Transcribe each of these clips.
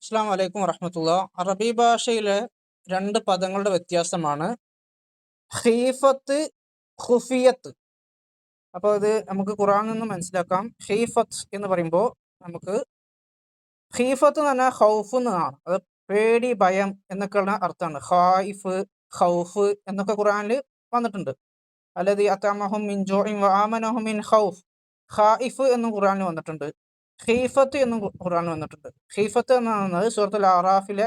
അസ്സലാമു അലൈക്കും വറഹ്മത്തുള്ളാഹി. അറബി ഭാഷയിലെ രണ്ട് പദങ്ങളുടെ വ്യത്യാസമാണ് ഖീഫത്ത്, ഖുഫിയത്ത്. അപ്പോൾ ഇത് നമുക്ക് ഖുർആനിൽ നിന്ന് മനസ്സിലാക്കാം. ഖീഫത്ത് എന്ന് പറയുമ്പോൾ നമുക്ക് ഖീഫത്ത് എന്ന് പറഞ്ഞാൽ ഖൗഫ് എന്നാണ്. അത് പേടി, ഭയം എന്നൊക്കെയുള്ള അർത്ഥമാണ്. ഖായിഫ്, ഖൗഫ് എന്നൊക്കെ ഖുർആനിൽ വന്നിട്ടുണ്ട്. അല്ലദീ അത്അമഹും മിൻ ജൂഇൻ വ ആമനഹും മിൻ ഖൗഫ്. ഖായിഫ് എന്നും ഖുർആനിൽ വന്നിട്ടുണ്ട്. ഖീഫത്ത് എന്നും ഖുർആനിൽ വന്നിട്ടുണ്ട്. ഖീഫത്ത് എന്ന് പറയുന്നത് സൂറത്തുൽ അറാഫിലെ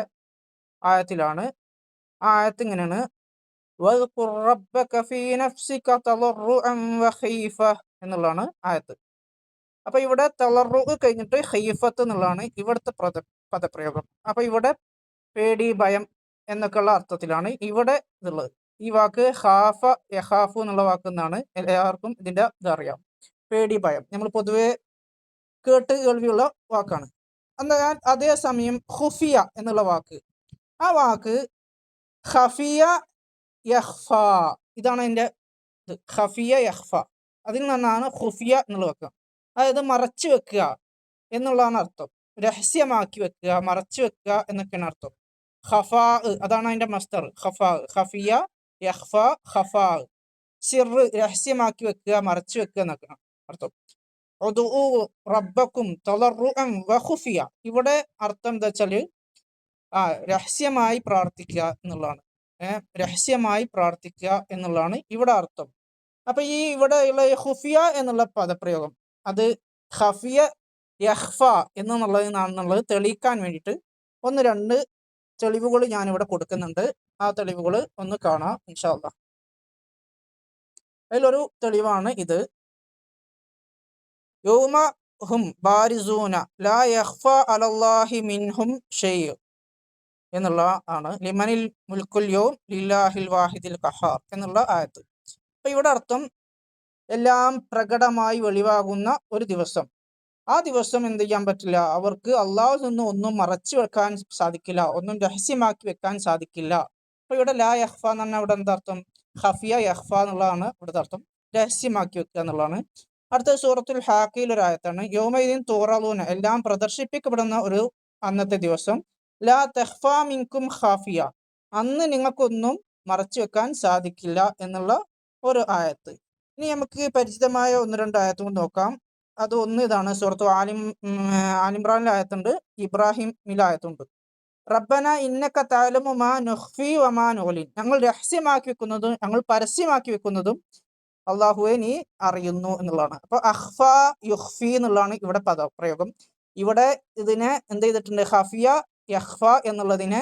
ആയത്തിലാണ്. ആ ആയത്ത് ഇങ്ങനെയാണ്: വദ്കുർ റബ്ബക ഫീ നഫ്സിക തളർറുഅൻ വഖീഫ എന്നുള്ളതാണ് ആയത്ത്. അപ്പൊ ഇവിടെ തളർറു കഴിഞ്ഞിട്ട് ഖീഫത്ത് എന്നുള്ളതാണ് ഇവിടുത്തെ പദപ്രയോഗം. അപ്പൊ ഇവിടെ പേടി, ഭയം എന്നൊക്കെയുള്ള അർത്ഥത്തിലാണ് ഇവിടെ ഇതുള്ളത്. ഈ വാക്ക് ഖാഫ യഖാഫു എന്നുള്ള വാക്ക് എന്നാണ് എല്ലാവർക്കും ഇതിന്റെ ഇതറിയാം. പേടി, ഭയം നമ്മൾ പൊതുവെ കേട്ട് കേൾവിയുള്ള വാക്കാണ്. എന്നാൽ അതേസമയം ഖുഫിയ എന്നുള്ള വാക്ക്, ആ വാക്ക് ഖഫിയ യഖ്ഫ, ഇതാണ് അതിൻ്റെ ഇത്. ഖഫിയ യഖ്ഫ, അതിൽ നിന്നാണ് ഖുഫിയ എന്നുള്ള വാക്ക്. അതായത് മറച്ചു വെക്കുക എന്നുള്ളതാണ് അർത്ഥം. രഹസ്യമാക്കി വെക്കുക, മറച്ചു വെക്കുക എന്നൊക്കെയാണ് അർത്ഥം. ഖഫാ, അതാണ് അതിന്റെ മസ്ദർ. ഖഫാ, ഖഫിയ യഖ്ഫ, ഖഫാ, സിറ്, രഹസ്യമാക്കി വെക്കുക, മറച്ചു വെക്കുക എന്നൊക്കെയാണ് അർത്ഥം. ഉദ്ഉ റബ്ബക്കും തളർറുഅൻ വഖുഫിയ, ഇവിടെ അർത്ഥം എന്താ വെച്ചാല് രഹസ്യമായി പ്രാർത്ഥിക്കുക എന്നുള്ളതാണ്. രഹസ്യമായി പ്രാർത്ഥിക്കുക എന്നുള്ളതാണ് ഇവിടെ അർത്ഥം. അപ്പൊ ഈ ഇവിടെയുള്ള ഖുഫിയ എന്നുള്ള പദപ്രയോഗം അത് ഖഫിയ യഖ്ഫ എന്നുള്ളത് തെളിയിക്കാൻ വേണ്ടിയിട്ട് ഒന്ന് രണ്ട് തെളിവുകൾ ഞാനിവിടെ കൊടുക്കുന്നുണ്ട്. ആ തെളിവുകൾ ഒന്ന് കാണാം ഇൻഷാ അല്ലാഹ്. അതിലൊരു തെളിവാണ് ഇത്. യൗമ ഹും ബാരിസൂന ലാ യഖ്ഫ അലല്ലാഹി മിൻഹും ഷൈഅ എന്നുള്ള ആണ്. ലിമനിൽ മുൽക്കുൽ യൗം ലില്ലാഹിൽ വാഹിദിൽ ഖഹാർ എന്നുള്ള ആയത്ത്. അപ്പൊ ഇവിടെ അർത്ഥം എല്ലാം പ്രകടമായി വെളിവാകുന്ന ഒരു ദിവസം. ആ ദിവസം എന്ത് ചെയ്യാൻ പറ്റില്ല, അവർക്ക് അള്ളാഹുവിൽ നിന്ന് ഒന്നും മറച്ചു വെക്കാൻ സാധിക്കില്ല, ഒന്നും രഹസ്യമാക്കി വെക്കാൻ സാധിക്കില്ല. അപ്പൊ ഇവിടെ ലാ യഖ്ഫ എന്ന് പറഞ്ഞാൽ ഇവിടെ എന്താ അർത്ഥം? ഖഫിയ യഖ്ഫ എന്നുള്ളതാണ് ഇവിടുത്തെ അർത്ഥം, രഹസ്യമാക്കി വെക്കുക എന്നുള്ളതാണ്. അടുത്ത സൂറത്തുൽ ഹാഖയിൽ ഒരു ആയത്താണ് യൗമഇദിൻ തുറലൂന, എല്ലാം പ്രദർശിപ്പിക്കപ്പെടുന്ന ഒരു അന്നത്തെ ദിവസം. ലാ തഖ്ഫ മിൻകും ഖാഫിയ, അന്ന് നിങ്ങൾക്കൊന്നും മറച്ചു വെക്കാൻ സാധിക്കില്ല എന്നുള്ള ഒരു ആയത്ത്. ഇനി നമുക്ക് പരിചിതമായ ഒന്ന് രണ്ട് ആയത്തും നോക്കാം. അത് ഒന്ന് ഇതാണ്, സൂറത്തു ആലിമ്രാനിലെ ആയത്തുണ്ട്, ഇബ്രാഹിമിലെ ആയത്തുണ്ട്. റബ്ബന ഇന്നക തഅലമു മാ നുഖ്ഫി വമാ നുഅ്ലിൻ, ഞങ്ങൾ രഹസ്യമാക്കി വെക്കുന്നതും ഞങ്ങൾ പരസ്യമാക്കി വെക്കുന്നതും അള്ളാഹുവെ നീ അറിയുന്നു എന്നുള്ളതാണ്. അപ്പൊ അഖ്ഫ യുഖ്ഫി എന്നുള്ളതാണ് ഇവിടെ പദപ്രയോഗം. ഇവിടെ ഇതിനെ എന്ത് ചെയ്തിട്ടുണ്ട്? ഖഫിയ യഖ്ഫ എന്നുള്ളതിനെ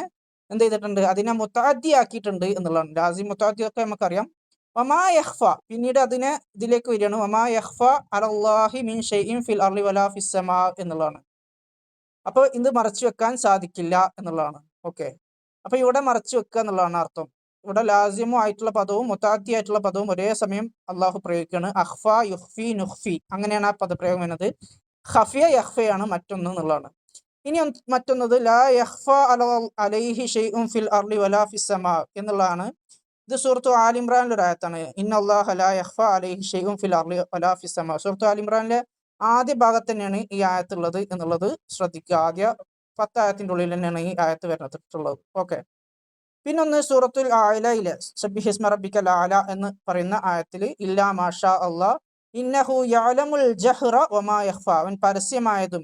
എന്ത് ചെയ്തിട്ടുണ്ട്? അതിനെ മുത്തഅദ്ദി ആക്കിയിട്ടുണ്ട് എന്നുള്ളതാണ്. ലാസിം മുത്തഅദ്ദി ഒക്കെ നമുക്കറിയാം. വമാ യഖ്ഫ, പിന്നീട് അതിനെ ഇതിലേക്ക് വരികയാണ്, വമാ യഖ്ഫ അലല്ലാഹി മിൻ ഷൈഇൻ ഫിൽ അർളി വലാ ഫിസ് സമാ എന്നുള്ളതാണ്. അപ്പോൾ ഇത് മറച്ചു വെക്കാൻ സാധിക്കില്ല എന്നുള്ളതാണ്. ഓക്കെ, അപ്പൊ ഇവിടെ മറച്ചു വെക്കുക എന്നുള്ളതാണ് അർത്ഥം. ഇവിടെ ലാസിമു ആയിട്ടുള്ള പദവും മുത്താദ്ദി ആയിട്ടുള്ള പദവും ഒരേ സമയം അള്ളാഹു പ്രയോഗിക്കുകയാണ്. അഖ്ഫ യുഖ്ഫി നുഖ്ഫി, അങ്ങനെയാണ് ആ പദപ്രയോഗം എന്നത്. ഖഫിയ യഖ്ഫയാണ് മറ്റൊന്ന് എന്നുള്ളതാണ്. ഇനി മറ്റൊന്നത് ലാ യഖ്ഫ അലൈഹി ഷൈഉൻ ഫിൽ അർളി വലാ ഫിസ് സമാ എന്നുള്ളതാണ്. ഇത് സൂറത്തു ആലിമ്രാനിലെ ഒരു ആയത്താണ്. ഇന്നല്ലാഹ ലാ യഖ്ഫ അലൈഹി ഷൈഉൻ ഫിൽ അർളി വലാ ഫിസ് സമാ. സൂറത്തു ആലിമ്രാനിലെ ആദ്യ ഭാഗത്ത് തന്നെയാണ് ഈ ആയത്തുള്ളത് എന്നുള്ളത് ശ്രദ്ധിക്കുക. ആദ്യ 10 ആയത്തിന്റെ ഉള്ളിൽ തന്നെയാണ് ഈ ആയത്ത് വരുന്നിട്ടുള്ളത്. ഓക്കെ, പിന്നൊന്ന് സൂറത്തുൽ ആലയിലെ സബ്ബിഹിസ്മ റബ്ബിക്കൽ ആല എന്ന് പറയുന്ന ആയത്തിൽ ഇല്ലാ മാഷാ അല്ലാഹ് ഇന്നഹു യഅലമുൽ ജഹ്റ വമാ യഖ്ഫ, അവൻ പരസ്യമായതും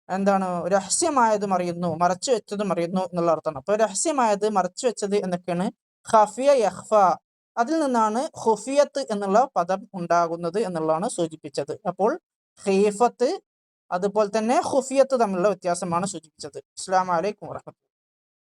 എന്താണ് രഹസ്യമായതും അറിയുന്നു, മറച്ചു വെച്ചതും അറിയുന്നു എന്നുള്ള അർത്ഥമാണ്. അപ്പൊ രഹസ്യമായത്, മറച്ചു വെച്ചത് എന്നൊക്കെയാണ് ഖഫിയ യഖ്ഫ. അതിൽ നിന്നാണ് ഖുഫിയത്ത് എന്നുള്ള പദം ഉണ്ടാകുന്നത് എന്നുള്ളതാണ് സൂചിപ്പിച്ചത്. അപ്പോൾ ഖീഫത്ത് അതുപോലെ തന്നെ ഖുഫിയത്ത് തമ്മിലുള്ള വ്യത്യാസമാണ് സൂചിപ്പിച്ചത്. അസ്സലാമു അലൈക്കും വറഹ്മത്തുള്ളാഹി.